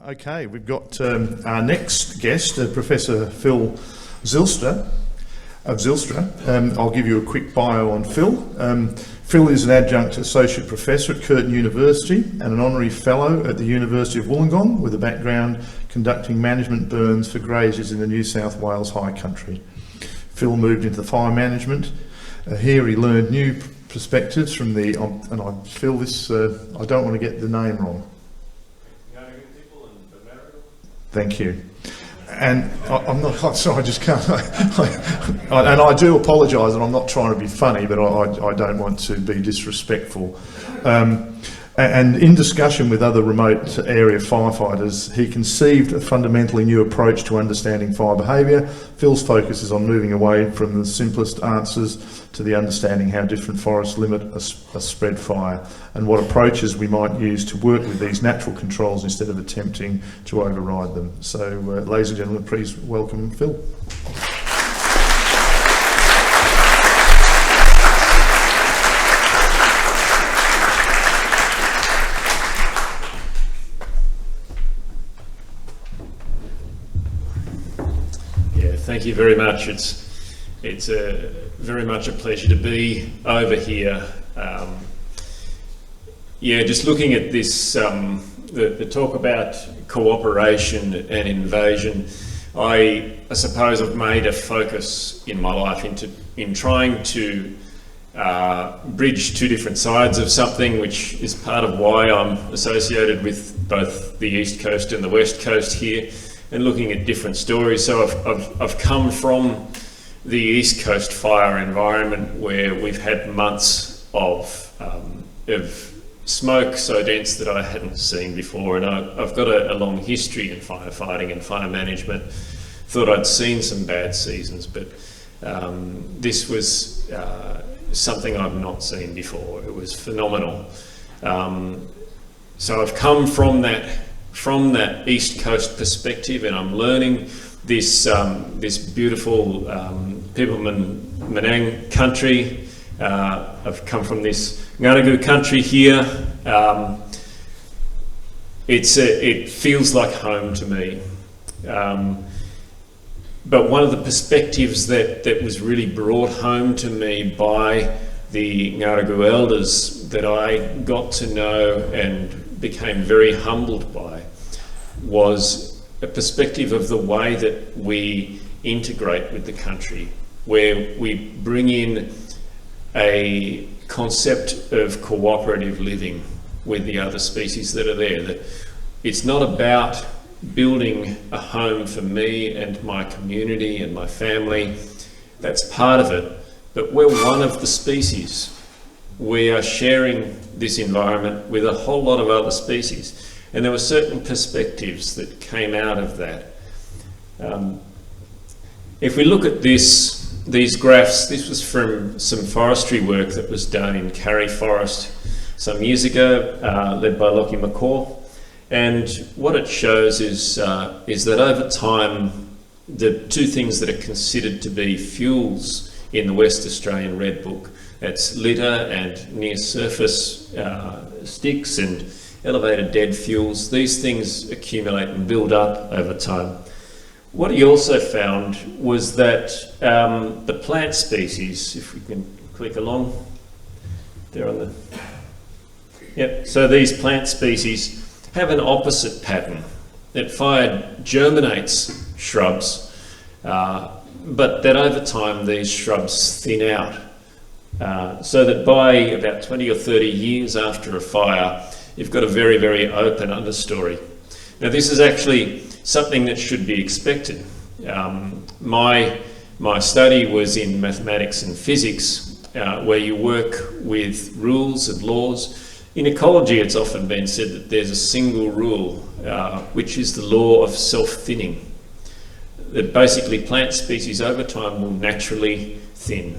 Okay, we've got our next guest, Professor Phil Zylstra of Zylstra. I'll give you a quick bio on Phil. Phil is an adjunct associate professor at Curtin University and an honorary fellow at the University of Wollongong with a background conducting management burns for graziers in the New South Wales High Country. Phil moved into the fire management. Here he learned new perspectives from the, Phil, this, I don't want to get the name wrong. Thank you. And I'm sorry, I just can't. And I do apologise, and I'm not trying to be funny, but I don't want to be disrespectful. And in discussion with other remote area firefighters, he conceived a fundamentally new approach to understanding fire behaviour. Phil's focus is on moving away from the simplest answers to the understanding how different forests limit a spread fire and what approaches we might use to work with these natural controls instead of attempting to override them. So, ladies and gentlemen, please welcome Phil. Thank you very much. It's very much a pleasure to be over here. Just looking at this, the talk about cooperation and invasion, I suppose I've made a focus in my life in trying to bridge two different sides of something, which is part of why I'm associated with both the East Coast and the West Coast here, and looking at different stories. So I've come from the East Coast fire environment where we've had months of smoke so dense that I hadn't seen before, and I've got a long history in firefighting and fire management. Thought I'd seen some bad seasons, but this was something I've not seen before. It was phenomenal. So I've come from that East Coast perspective, and I'm learning this beautiful People-Menang country. I've come from this Ngaragu country here. It feels like home to me. But one of the perspectives that was really brought home to me by the Ngaragu elders that I got to know and became very humbled by was a perspective of the way that we integrate with the country, where we bring in a concept of cooperative living with the other species that are there. That it's not about building a home for me and my community and my family. That's part of it, but we're one of the species. We are sharing this environment with a whole lot of other species. And there were certain perspectives that came out of that. If we look at these graphs, this was from some forestry work that was done in Karri Forest some years ago, led by Lockie McCaw. And what it shows is that over time, the two things that are considered to be fuels in the West Australian Red Book, that's litter and near surface sticks and elevated dead fuels. These things accumulate and build up over time. What he also found was that the plant species, if we can click along, there on the, yep. So these plant species have an opposite pattern. That fire germinates shrubs, but that over time these shrubs thin out, so that by about 20 or 30 years after a fire, you've got a very, very open understory. Now, this is actually something that should be expected. My study was in mathematics and physics, where you work with rules and laws. In ecology, it's often been said that there's a single rule, which is the law of self-thinning. That basically plant species over time will naturally thin.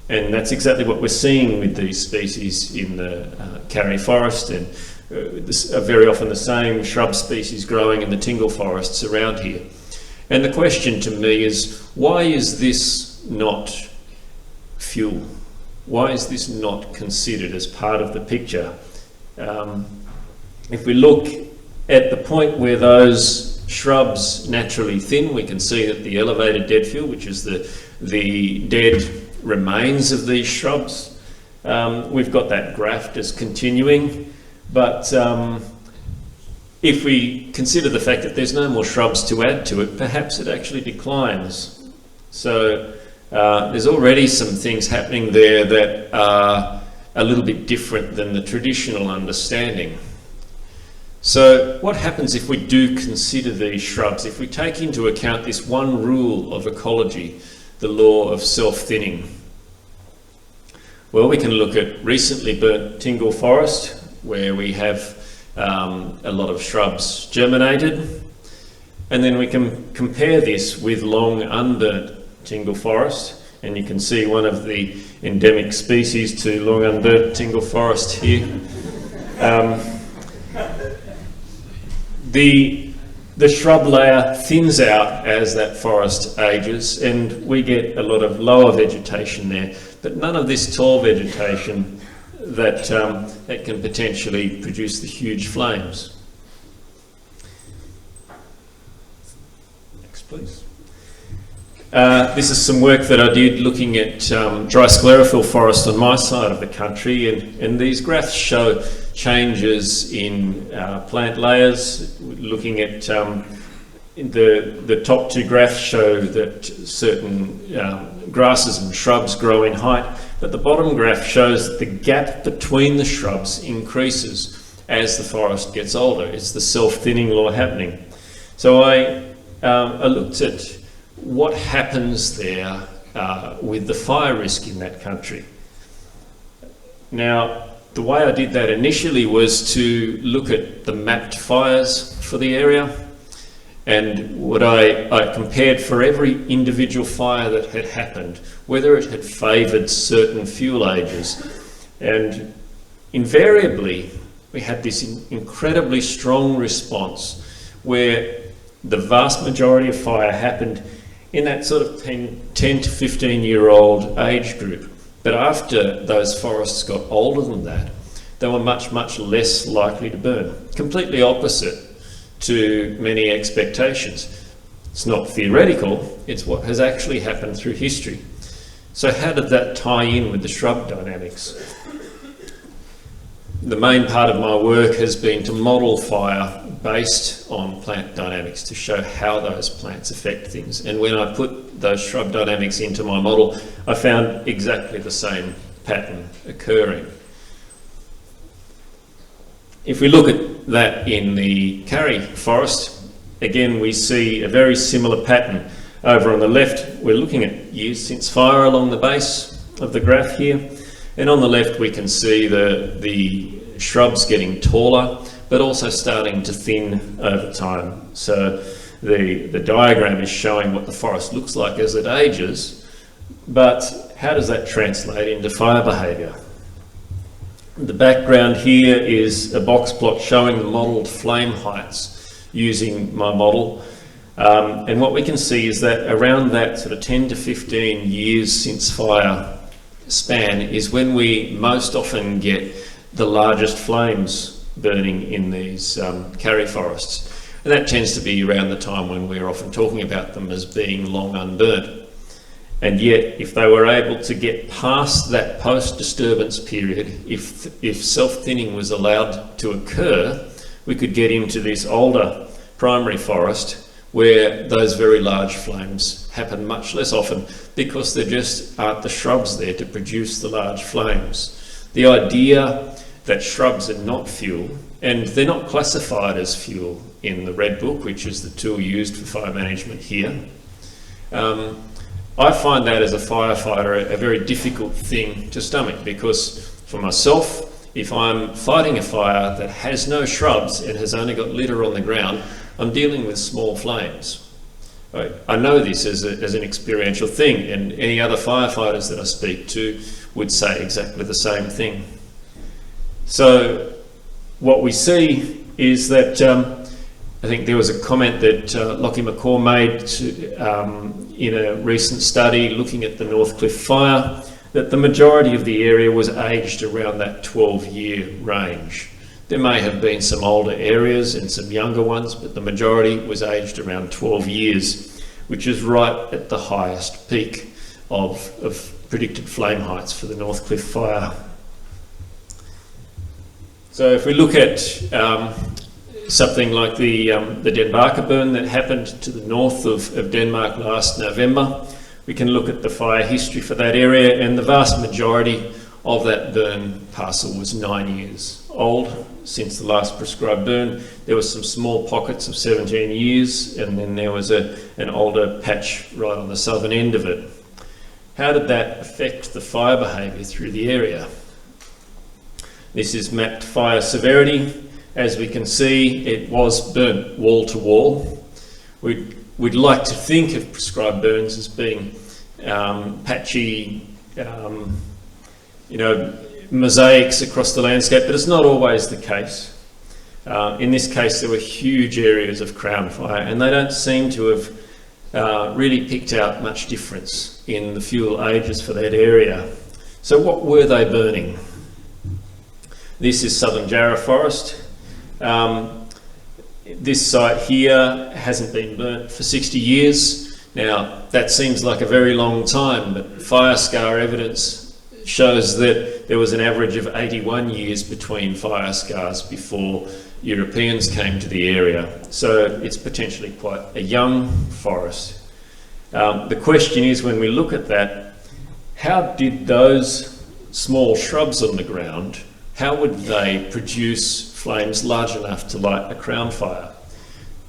And that's exactly what we're seeing with these species in the Karri Forest, and very often the same shrub species growing in the Tingle forests around here. And the question to me is, why is this not fuel? Why is this not considered as part of the picture? If we look at the point where those shrubs naturally thin, we can see that the elevated dead field, which is the dead remains of these shrubs, we've got that graft as continuing. But if we consider the fact that there's no more shrubs to add to it, perhaps it actually declines. So there's already some things happening there that are a little bit different than the traditional understanding. So what happens if we do consider these shrubs, if we take into account this one rule of ecology, the law of self-thinning? Well, we can look at recently burnt Tingle forest, where we have a lot of shrubs germinated, and then we can compare this with long unburnt Tingle forest, and you can see one of the endemic species to long unburnt Tingle forest here. The shrub layer thins out as that forest ages, and we get a lot of lower vegetation there, but none of this tall vegetation that can potentially produce the huge flames. Next, please. This is some work that I did looking at dry sclerophyll forest on my side of the country, and these graphs show changes in plant layers. Looking at the top two graphs show that certain grasses and shrubs grow in height, but the bottom graph shows that the gap between the shrubs increases as the forest gets older. It's the self-thinning law happening. So I looked at what happens there with the fire risk in that country. Now, the way I did that initially was to look at the mapped fires for the area, and what I compared for every individual fire that had happened, whether it had favoured certain fuel ages. And invariably, we had this incredibly strong response where the vast majority of fire happened in that sort of 10 to 15-year-old age group. But after those forests got older than that, they were much, much less likely to burn. Completely opposite to many expectations. It's not theoretical, it's what has actually happened through history. So how did that tie in with the shrub dynamics? The main part of my work has been to model fire based on plant dynamics to show how those plants affect things. And when I put those shrub dynamics into my model, I found exactly the same pattern occurring. If we look at that in the Karri forest, again we see a very similar pattern. Over on the left, we're looking at years since fire along the base of the graph here, and on the left we can see the shrubs getting taller, but also starting to thin over time. So the diagram is showing what the forest looks like as it ages, but how does that translate into fire behaviour? The background here is a box plot showing the modelled flame heights using my model. And what we can see is that around that sort of 10 to 15 years since fire span is when we most often get the largest flames burning in these Karri forests. And that tends to be around the time when we're often talking about them as being long unburnt. And yet, if they were able to get past that post-disturbance period, if self-thinning was allowed to occur, we could get into this older primary forest where those very large flames happen much less often because there just aren't the shrubs there to produce the large flames. The idea that shrubs are not fuel, and they're not classified as fuel in the Red Book, which is the tool used for fire management here. I find that as a firefighter a very difficult thing to stomach, because for myself, if I'm fighting a fire that has no shrubs and has only got litter on the ground, I'm dealing with small flames. I know this as an experiential thing, and any other firefighters that I speak to would say exactly the same thing. So what we see is that I think there was a comment that Lockie McCaw made in a recent study looking at the Northcliffe fire, that the majority of the area was aged around that 12-year range. There may have been some older areas and some younger ones, but the majority was aged around 12 years, which is right at the highest peak of predicted flame heights for the Northcliffe fire. So if we look at something like the Denmarker burn that happened to the north of Denmark last November, we can look at the fire history for that area, and the vast majority of that burn parcel was 9 years old since the last prescribed burn. There were some small pockets of 17 years, and then there was an older patch right on the southern end of it. How did that affect the fire behaviour through the area? This is mapped fire severity. As we can see, it was burnt wall to wall. We'd like to think of prescribed burns as being patchy, mosaics across the landscape, but it's not always the case. In this case, there were huge areas of crown fire, and they don't seem to have really picked out much difference in the fuel ages for that area. So what were they burning? This is Southern Jarrah Forest. This site here hasn't been burnt for 60 years. Now, that seems like a very long time, but fire scar evidence shows that there was an average of 81 years between fire scars before Europeans came to the area. So it's potentially quite a young forest. The question is, when we look at that, how did those small shrubs on the ground, how would they produce flames large enough to light a crown fire?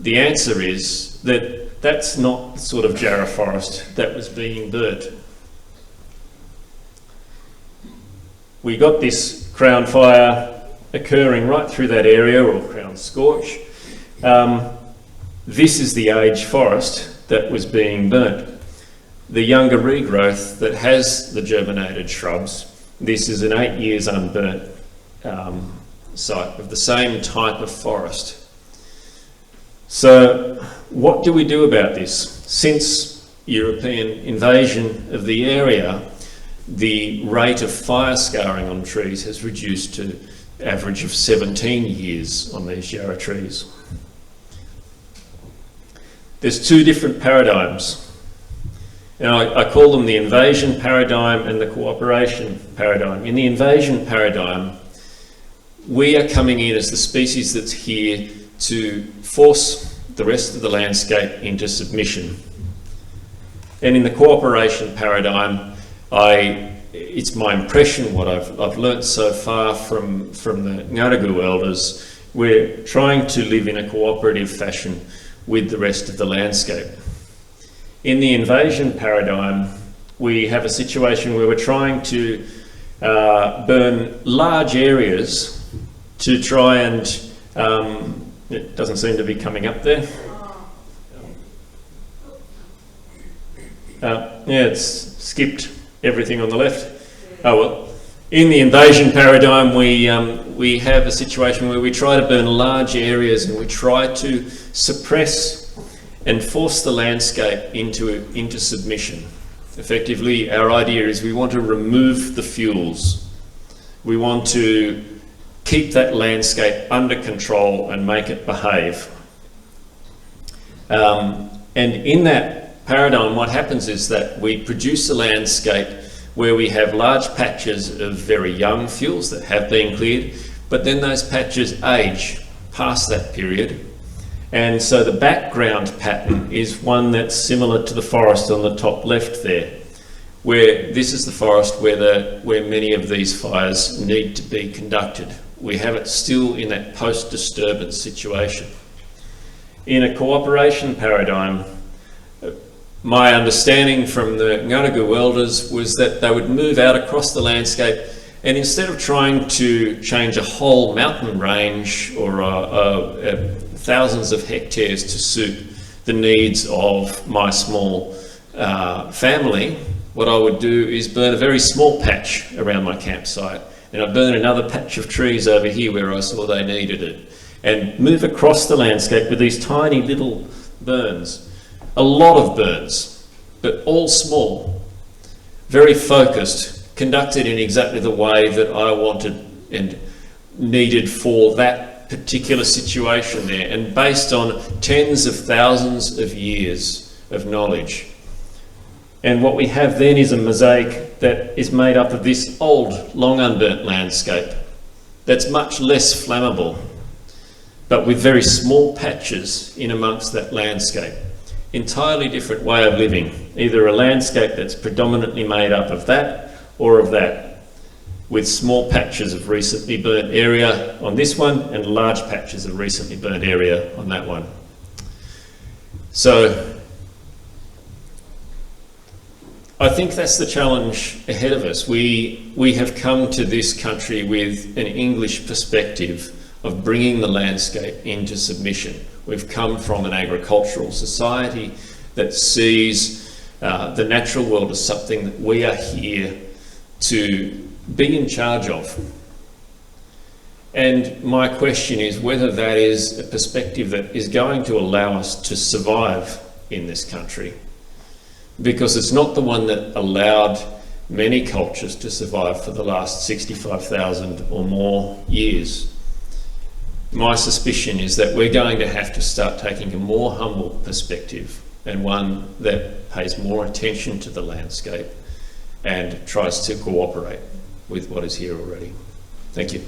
The answer is that that's not the sort of Jarrah forest that was being burnt. We got this crown fire occurring right through that area, or crown scorch. This is the age forest that was being burnt. The younger regrowth that has the germinated shrubs, this is an 8 years unburnt site of the same type of forest. So what do we do about this? Since European invasion of the area, the rate of fire scarring on trees has reduced to an average of 17 years on these Jarrah trees. There's two different paradigms. Now, I call them the invasion paradigm and the cooperation paradigm. In the invasion paradigm, we are coming in as the species that's here to force the rest of the landscape into submission. And in the cooperation paradigm, it's my impression, what I've learnt so far from the Ngaragu elders, we're trying to live in a cooperative fashion with the rest of the landscape. In the invasion paradigm, we have a situation where we're trying to burn large areas to try and, it doesn't seem to be coming up there. Yeah, it's skipped everything on the left. Oh well. In the invasion paradigm, we have a situation where we try to burn large areas, and we try to suppress and force the landscape into submission. Effectively, our idea is we want to remove the fuels. We want to keep that landscape under control and make it behave. And in that paradigm, what happens is that we produce a landscape where we have large patches of very young fuels that have been cleared, but then those patches age past that period. And so the background pattern is one that's similar to the forest on the top left there, where this is the forest where many of these fires need to be conducted. We have it still in that post-disturbance situation. In a cooperation paradigm, my understanding from the Ngaragu elders was that they would move out across the landscape, and instead of trying to change a whole mountain range or thousands of hectares to suit the needs of my small family, what I would do is burn a very small patch around my campsite, and I'd burn another patch of trees over here where I saw they needed it, and move across the landscape with these tiny little burns. A lot of burns, but all small, very focused, conducted in exactly the way that I wanted. And needed for that particular situation there, and based on tens of thousands of years of knowledge. And what we have then is a mosaic that is made up of this old, long unburnt landscape that's much less flammable, but with very small patches in amongst that landscape. Entirely different way of living, either a landscape that's predominantly made up of that or of that, with small patches of recently burnt area on this one and large patches of recently burnt area on that one. So I think that's the challenge ahead of us. We have come to this country with an English perspective of bringing the landscape into submission. We've come from an agricultural society that sees the natural world as something that we are here to be in charge of. And my question is whether that is a perspective that is going to allow us to survive in this country, because it's not the one that allowed many cultures to survive for the last 65,000 or more years. My suspicion is that we're going to have to start taking a more humble perspective, and one that pays more attention to the landscape and tries to cooperate with what is here already. Thank you.